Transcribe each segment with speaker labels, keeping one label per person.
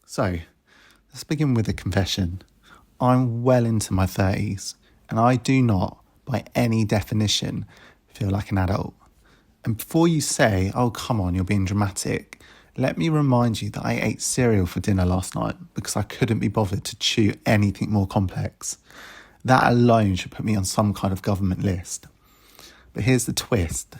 Speaker 1: So, let's begin with a confession. I'm well into my 30s, and I do not, by any definition, feel like an adult. And before you say, oh, come on, you're being dramatic, let me remind you that I ate cereal for dinner last night because I couldn't be bothered to chew anything more complex. That alone should put me on some kind of government list. But here's the twist.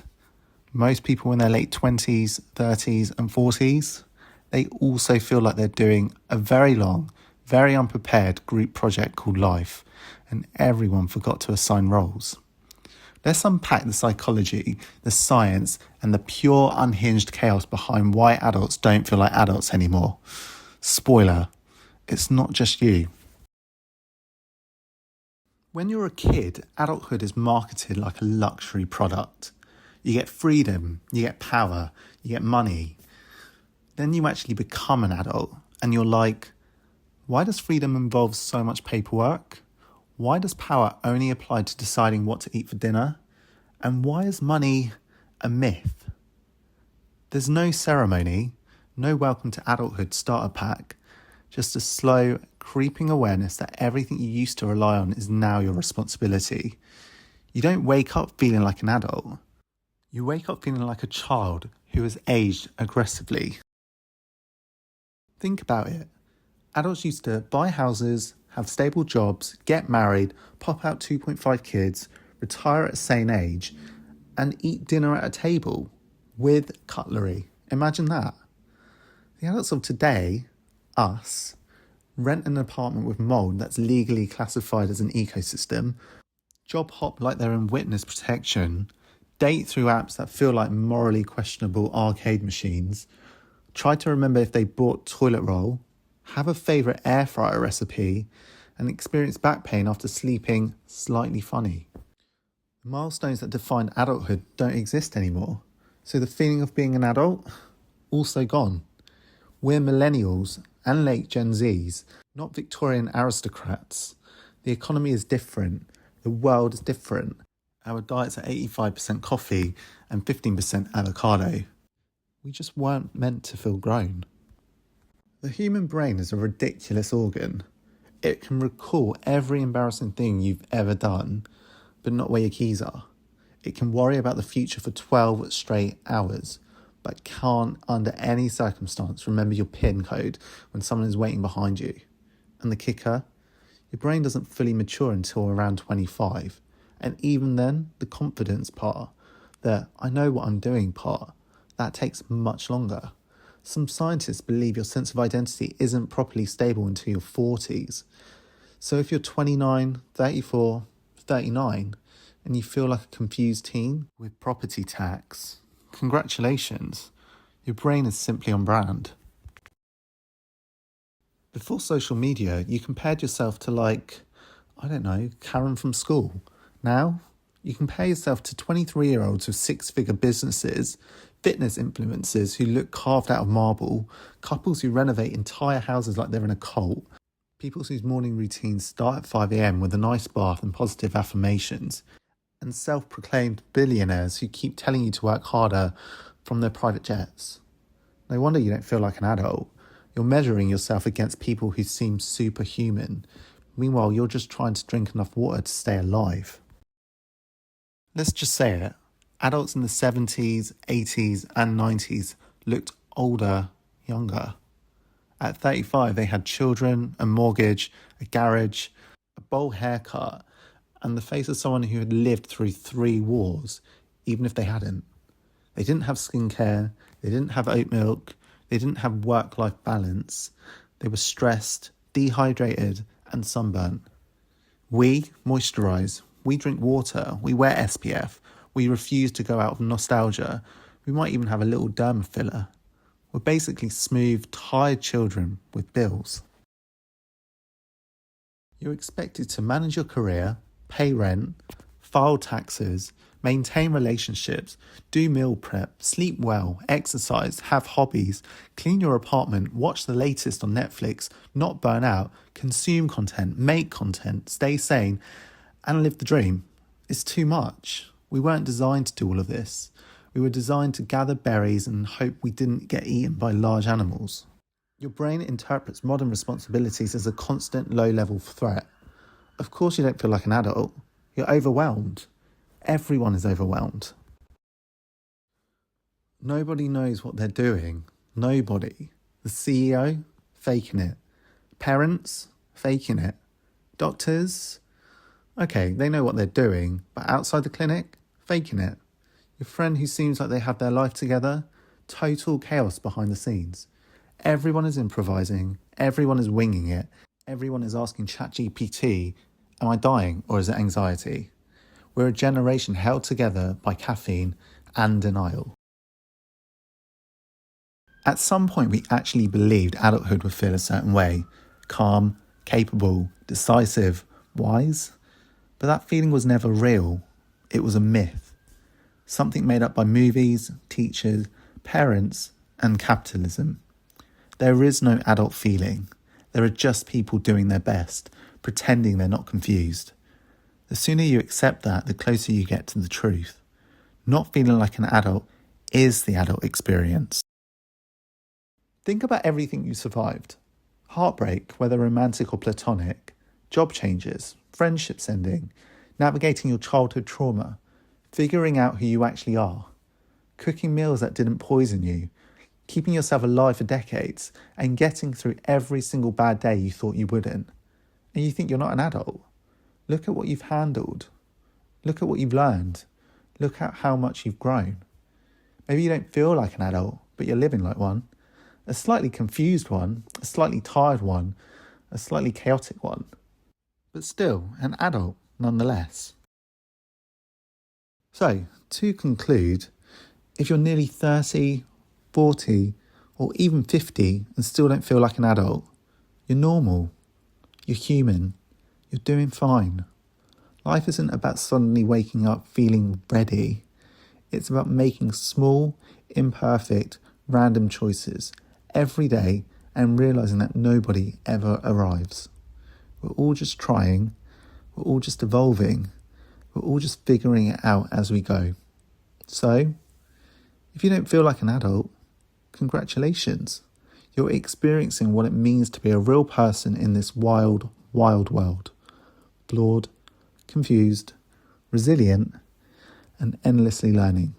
Speaker 1: Most people in their late 20s, 30s, and 40s, they also feel like they're doing a very long, very unprepared group project called life, and everyone forgot to assign roles. Let's unpack the psychology, the science, and the pure unhinged chaos behind why adults don't feel like adults anymore. Spoiler, it's not just you. When you're a kid, adulthood is marketed like a luxury product. You get freedom, you get power, you get money. Then you actually become an adult and you're like, why does freedom involve so much paperwork? Why does power only apply to deciding what to eat for dinner? And why is money a myth? There's no ceremony, no welcome to adulthood starter pack, just a slow, creeping awareness that everything you used to rely on is now your responsibility. You don't wake up feeling like an adult. You wake up feeling like a child who has aged aggressively. Think about it. Adults used to buy houses, have stable jobs, get married, pop out 2.5 kids, retire at a sane age, and eat dinner at a table with cutlery. Imagine that. The adults of today, us, rent an apartment with mould that's legally classified as an ecosystem, job hop like they're in witness protection, date through apps that feel like morally questionable arcade machines, try to remember if they bought toilet roll, have a favourite air fryer recipe, and experience back pain after sleeping slightly funny. The milestones that define adulthood don't exist anymore, so the feeling of being an adult, also gone. We're millennials and late Gen Zs, not Victorian aristocrats. The economy is different, the world is different. Our diets are 85% coffee and 15% avocado. We just weren't meant to feel grown. The human brain is a ridiculous organ. It can recall every embarrassing thing you've ever done, but not where your keys are. It can worry about the future for 12 straight hours, but can't under any circumstance remember your PIN code when someone is waiting behind you. And the kicker? Your brain doesn't fully mature until around 25. And even then, the confidence part, the I know what I'm doing part, that takes much longer. Some scientists believe your sense of identity isn't properly stable until your 40s. So if you're 29, 34, 39, and you feel like a confused teen with property tax, congratulations, your brain is simply on brand. Before social media, you compared yourself to Karen from school. Now, you compare yourself to 23-year-olds with six-figure businesses, fitness influencers who look carved out of marble, couples who renovate entire houses like they're in a cult, people whose morning routines start at 5 a.m. with a nice bath and positive affirmations, and self-proclaimed billionaires who keep telling you to work harder from their private jets. No wonder you don't feel like an adult. You're measuring yourself against people who seem superhuman. Meanwhile, you're just trying to drink enough water to stay alive. Let's just say it. Adults in the 70s, 80s, and 90s looked older, younger. At 35, they had children, a mortgage, a garage, a bowl haircut, and the face of someone who had lived through 3 wars, even if they hadn't. They didn't have skincare, they didn't have oat milk, they didn't have work-life balance. They were stressed, dehydrated, and sunburnt. We moisturise, we drink water, we wear SPF, we refuse to go out of nostalgia, we might even have a little derma filler. We're basically smooth, tired children with bills. You're expected to manage your career, pay rent, file taxes, maintain relationships, do meal prep, sleep well, exercise, have hobbies, clean your apartment, watch the latest on Netflix, not burn out, consume content, make content, stay sane, and live the dream. It's too much. We weren't designed to do all of this. We were designed to gather berries and hope we didn't get eaten by large animals. Your brain interprets modern responsibilities as a constant low-level threat. Of course you don't feel like an adult. You're overwhelmed. Everyone is overwhelmed. Nobody knows what they're doing. Nobody. The CEO, faking it. Parents, faking it. Doctors, okay, they know what they're doing, but outside the clinic, faking it. Your friend who seems like they have their life together, total chaos behind the scenes. Everyone is improvising, everyone is winging it, everyone is asking ChatGPT, am I dying or is it anxiety? We're a generation held together by caffeine and denial. At some point, we actually believed adulthood would feel a certain way, calm, capable, decisive, wise. But that feeling was never real. It was a myth. Something made up by movies, teachers, parents, and capitalism. There is no adult feeling. There are just people doing their best, pretending they're not confused. The sooner you accept that, the closer you get to the truth. Not feeling like an adult is the adult experience. Think about everything you survived. Heartbreak, whether romantic or platonic, job changes, friendships ending, navigating your childhood trauma, figuring out who you actually are, cooking meals that didn't poison you, keeping yourself alive for decades, and getting through every single bad day you thought you wouldn't. And you think you're not an adult? Look at what you've handled. Look at what you've learned. Look at how much you've grown. Maybe you don't feel like an adult, but you're living like one. A slightly confused one, a slightly tired one, a slightly chaotic one. But still, an adult nonetheless. So, to conclude, if you're nearly 30, 40, or even 50 and still don't feel like an adult, you're normal, you're human, you're doing fine. Life isn't about suddenly waking up feeling ready. It's about making small, imperfect, random choices every day and realising that nobody ever arrives. We're all just trying, we're all just evolving, we're all just figuring it out as we go. So, if you don't feel like an adult, congratulations. You're experiencing what it means to be a real person in this wild, wild world. Flawed, confused, resilient, and endlessly learning.